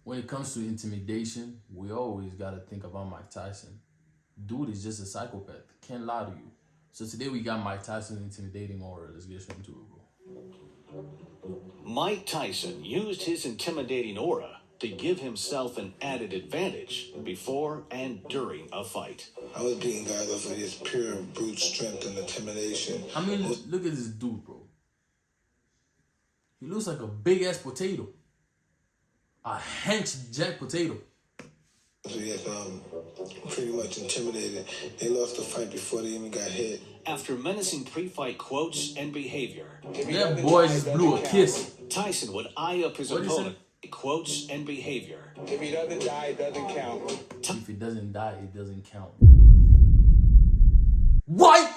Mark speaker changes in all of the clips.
Speaker 1: when it comes to intimidation, we always gotta think about Mike Tyson. Dude is just a psychopath. Can't lie to you. So today we got Mike Tyson Intimidating Aura. Let's get straight into it, bro.
Speaker 2: Mike Tyson used his intimidating aura to give himself an added advantage before and during a fight.
Speaker 3: I was beating guys off of just pure brute strength and intimidation.
Speaker 1: I mean, look at this dude, bro. He looks like a big ass potato. A hench jack potato.
Speaker 3: So yes, pretty much intimidated. They lost the fight before they even got hit.
Speaker 2: After menacing pre-fight quotes and behavior,
Speaker 1: That boy just blew a kiss.
Speaker 2: Tyson would eye up his opponent. Quotes and behavior.
Speaker 4: If he doesn't die, it doesn't count.
Speaker 1: If it doesn't die, it doesn't count. What?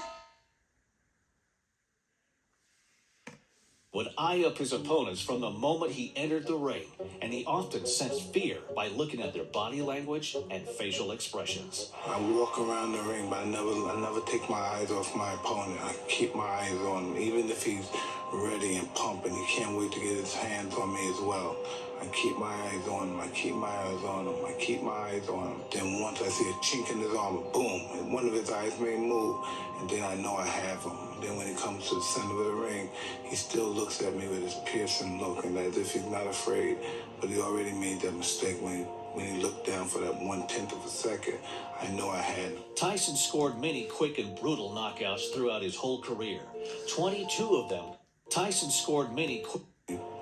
Speaker 2: Would eye up his opponents from the moment he entered the ring, and he often sensed fear by looking at their body language and facial expressions.
Speaker 3: I walk around the ring, but I never take my eyes off my opponent. I keep my eyes on him, even if he's ready and pumping. He can't wait to get his hands on me as well. I keep my eyes on him. I keep my eyes on him. I keep my eyes on him. Then once I see a chink in his armor, boom, and one of his eyes may move, and then I know I have him. Then when he comes to the center of the ring, he still looks at me with his piercing look, and as if he's not afraid, but he already made that mistake when he looked down for that 1/10 of a second. I know I had him.
Speaker 2: Tyson scored many quick and brutal knockouts throughout his whole career. 22 of them. Tyson scored many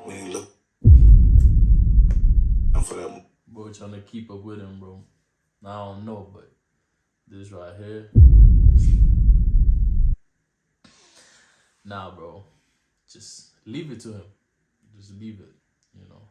Speaker 3: when he looked down for that.
Speaker 1: Bro, trying to keep up with him, bro. I don't know, but this right here. Nah, bro. Just leave it to him. Just leave it, you know.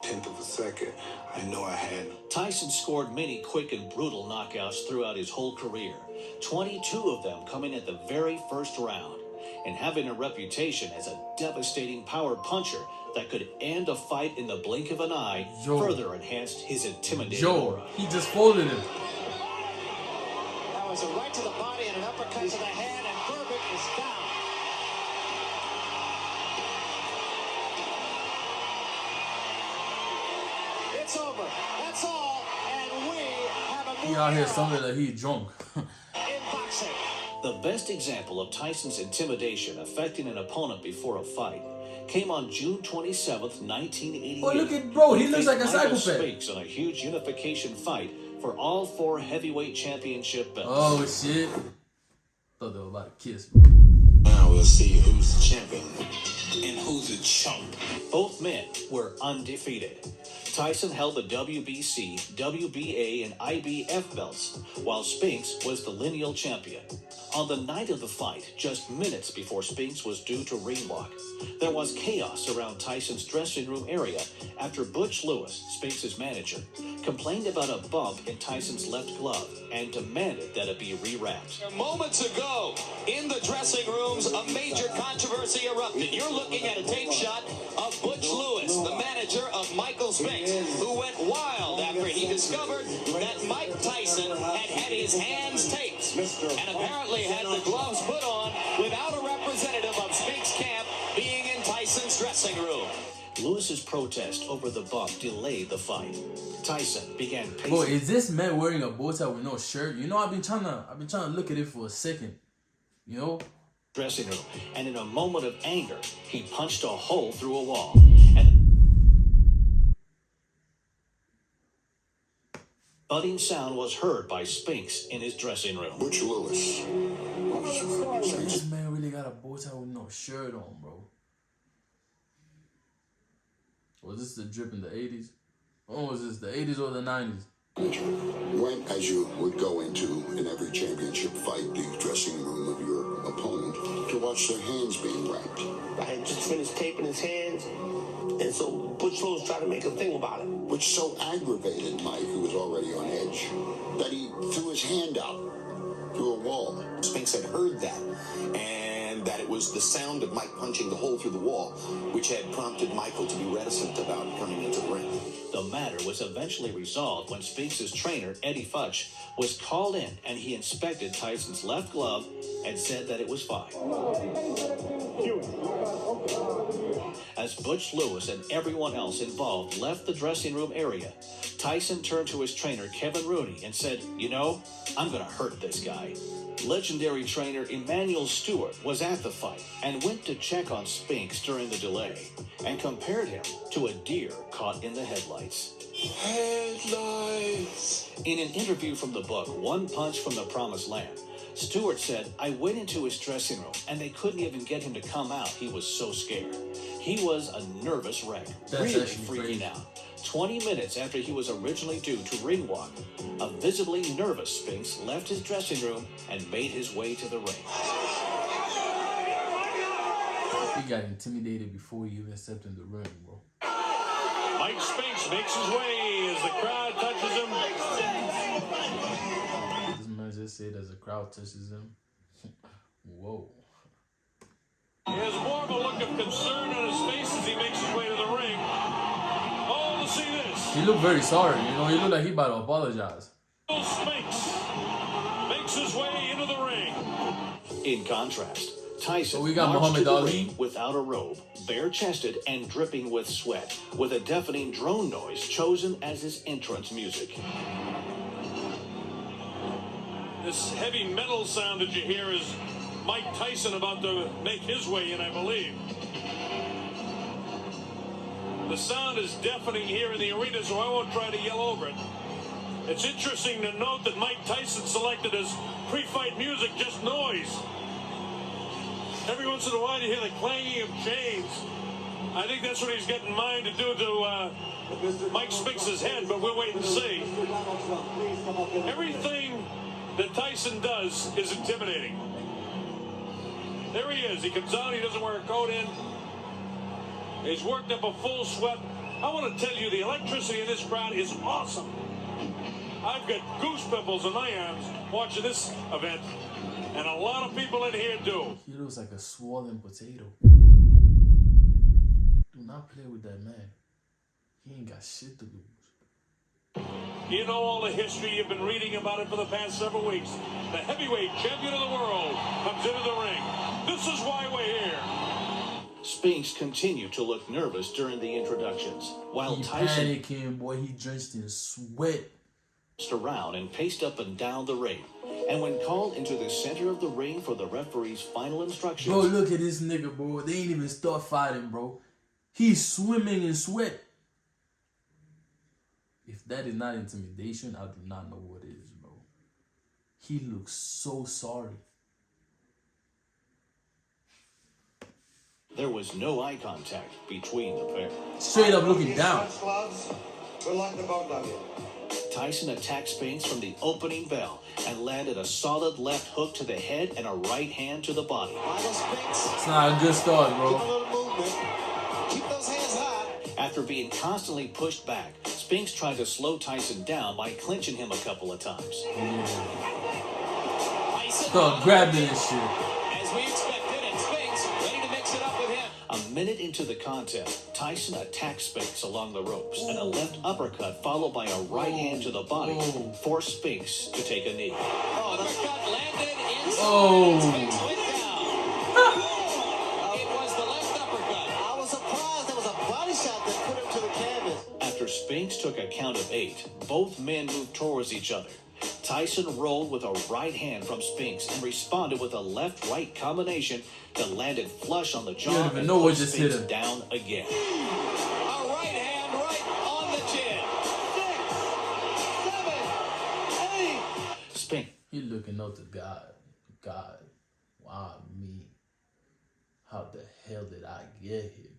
Speaker 3: 1/10 of a second, I know I had him.
Speaker 2: Tyson scored many quick and brutal knockouts throughout his whole career. 22 of them coming at the very first round, and having a reputation as a devastating power puncher that could end a fight in the blink of an eye further enhanced his intimidating aura.
Speaker 1: He just folded him.
Speaker 5: That was a right to the body and an uppercut to the head, and Burbage is down. It's over. That's all, and we have a
Speaker 1: He out here something that he drunk.
Speaker 5: in boxing.
Speaker 2: The best example of Tyson's intimidation affecting an opponent before a fight came on June 27th, 1988.
Speaker 1: Oh, look at bro. He looks like a
Speaker 2: Michael
Speaker 1: psychopath.
Speaker 2: Spinks in a huge unification fight for all 4 heavyweight championship belts.
Speaker 1: Oh, shit. Thought they were about to kiss, bro.
Speaker 3: Now we'll see who's the champion and who's a chump.
Speaker 2: Both men were undefeated. Tyson held the WBC, WBA, and IBF belts, while Spinks was the lineal champion. On the night of the fight, just minutes before Spinks was due to ring walk, there was chaos around Tyson's dressing room area after Butch Lewis, Spinks' manager, complained about a bump in Tyson's left glove and demanded that it be rewrapped.
Speaker 6: Moments ago, in the dressing rooms, a major controversy erupted. You're looking at a tape shot of Butch Lewis, the manager of Michael Spinks, who went wild after he discovered that Mike Tyson had his hands taped and apparently had the gloves put on without a representative of Spinks' camp being in Tyson's dressing room.
Speaker 2: Lewis's protest over the bump delayed the fight. Tyson began pacing.
Speaker 1: Boy, is this man wearing a bow tie with no shirt? You know, I've been trying to look at it for a second. You know?
Speaker 2: Dressing room, and in a moment of anger, he punched a hole through a wall. And thudding sound was heard by Spinks in his dressing room.
Speaker 3: Butch Lewis.
Speaker 1: This man really got a bow tie with no shirt on, bro. Was this the drip in the 80s? Or was this the 80s or the 90s?
Speaker 7: Went as you would go into in every championship fight, the dressing room of your opponent, to watch their hands being wrapped.
Speaker 8: I had just finished taping his hands, and so Butch Lewis tried to make a thing about it.
Speaker 7: Which so aggravated Mike, who was already on edge, that he threw his hand out through a wall.
Speaker 9: Spinks had heard that, and that it was the sound of Mike punching the hole through the wall, which had prompted Michael to be reticent about coming into the ring.
Speaker 2: The matter was eventually resolved when Spinks' trainer, Eddie Futch, was called in and he inspected Tyson's left glove and said that it was fine. As Butch Lewis and everyone else involved left the dressing room area, Tyson turned to his trainer, Kevin Rooney, and said, "You know, I'm going to hurt this guy." Legendary trainer Emmanuel Stewart was at the fight and went to check on Spinks during the delay and compared him to a deer caught in the headlights.
Speaker 3: Headlights.
Speaker 2: In an interview from the book One Punch from the Promised Land, Stewart said, "I went into his dressing room and they couldn't even get him to come out. He was so scared. He was a nervous wreck, really freaking out. 20 minutes after he was originally due to ring walk, a visibly nervous Spinks left his dressing room and made his way to the ring."
Speaker 1: He got intimidated before he even stepped in the ring, bro.
Speaker 10: Mike Spinks makes his way as the crowd touches him.
Speaker 1: This man just said as the crowd touches him. Whoa.
Speaker 10: He has more of a look of concern on his face as he makes his way to the ring. Oh, to see this.
Speaker 1: He looked very sorry, you know, he looked like he about to apologize.
Speaker 10: Spinks makes his way into the ring.
Speaker 2: In contrast, Tyson
Speaker 1: we got
Speaker 2: marched
Speaker 1: Muhammad
Speaker 2: to the
Speaker 1: Ali
Speaker 2: ring without a robe, bare-chested and dripping with sweat, with a deafening drone noise chosen as his entrance music.
Speaker 10: This heavy metal sound that you hear is Mike Tyson about to make his way in, I believe. The sound is deafening here in the arena, so I won't try to yell over it. It's interesting to note that Mike Tyson selected as pre-fight music just noise. Every once in a while you hear the clanging of chains. I think that's what he's got in mind to do to Mike Spinks' head, but we'll wait and see. Everything that Tyson does is intimidating. There he is. He comes out. He doesn't wear a coat in. He's worked up a full sweat. I want to tell you, the electricity in this crowd is awesome. I've got goose pimples in my arms watching this event, and a lot of people in here do.
Speaker 1: He looks like a swollen potato. Do not play with that man. He ain't got shit to lose.
Speaker 10: You know all the history. You've been reading about it for the past several weeks. The heavyweight champion of the world comes into the ring. This is why we're here.
Speaker 2: Spinks continued to look nervous during the introductions, while
Speaker 1: He
Speaker 2: Tyson
Speaker 1: panicking, boy. He drenched in sweat.
Speaker 2: around and paced up and down the ring. And when called into the center of the ring for the referee's final instructions...
Speaker 1: Bro, look at this nigga, bro. They ain't even start fighting, bro. He's swimming in sweat. If that is not intimidation, I do not know what is, bro. He looks so sorry.
Speaker 2: There was no eye contact between the pair.
Speaker 1: Straight up looking down.
Speaker 8: We're like the both of you.
Speaker 2: Tyson attacked Spinks from the opening bell and landed a solid left hook to the head and a right hand to the body.
Speaker 1: It's not a good start, bro.
Speaker 5: Keep those hands high.
Speaker 2: After being constantly pushed back, Spinks tried to slow Tyson down by clinching him a couple of times.
Speaker 1: Start grabbing this shit.
Speaker 6: As we expected, and Spinks ready to mix it up with him.
Speaker 2: A minute into the contest, Tyson attacked Spinks along the ropes, and a left uppercut followed by a right hand to the body forced Spinks to take a knee.
Speaker 6: Uppercut landed inside.
Speaker 1: Oh.
Speaker 6: Spinks went down. It was the left uppercut.
Speaker 5: I was surprised there was a body shot that put him to the canvas.
Speaker 2: After Spinks took a count of 8, both men moved towards each other. Tyson rolled with a right hand from Spinks and responded with a left-right combination that landed flush on the jaw
Speaker 1: You don't even
Speaker 2: and
Speaker 1: know what
Speaker 2: put
Speaker 1: just
Speaker 2: Spinks
Speaker 1: hit him.
Speaker 2: down again.
Speaker 6: A right hand right on the chin.
Speaker 5: 6, 7, 8.
Speaker 2: Spinks.
Speaker 1: He looking up to God. God, why me? How the hell did I get here?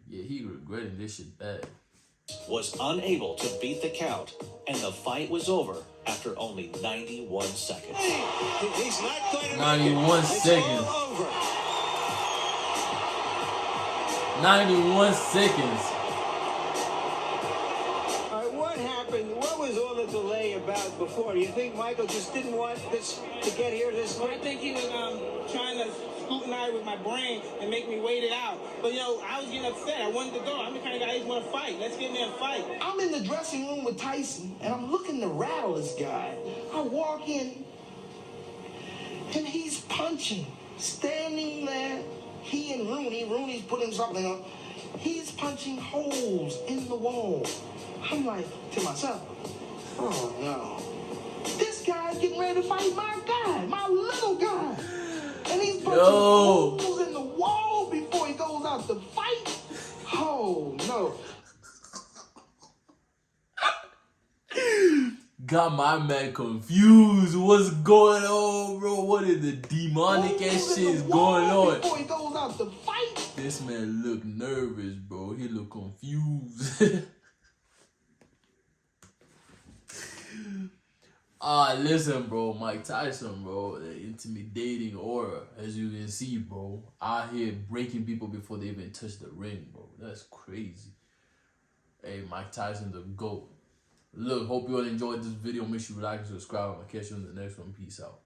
Speaker 1: Yeah, he regretting this shit bad.
Speaker 2: Was unable to beat the count, and the fight was over after only 91 seconds.
Speaker 5: He's not going to
Speaker 1: 91 seconds. 91 seconds.
Speaker 8: All right, what happened? What was all the delay about?
Speaker 5: bouts before. Do you think Michael just didn't want this to get here this
Speaker 11: Well,
Speaker 5: quick?
Speaker 11: I think he was trying to scrutinize with my brain and make me wait it out. But, I was getting upset. I wanted to go. I'm the kind of guy who's want to fight. Let's get in there and fight.
Speaker 8: I'm in the dressing room with Tyson, and I'm looking to rattle this guy. I walk in, and he's punching, standing there. He and Rooney's putting something on. He's punching holes in the wall. I'm like to myself, oh no. This guy's getting ready to fight my guy, my little guy. And he's punching holes in the wall before he goes out to fight. Oh no.
Speaker 1: Got my man confused. What's going on, bro? What is the demonic ass shit is going on?
Speaker 8: Before he goes out to fight.
Speaker 1: This man look nervous, bro. He look confused. Listen, bro. Mike Tyson, bro. The intimidating aura, as you can see, bro. Out here breaking people before they even touch the ring, bro. That's crazy. Hey, Mike Tyson, the GOAT. Look, hope you all enjoyed this video. Make sure you like and subscribe. I'll catch you in the next one. Peace out.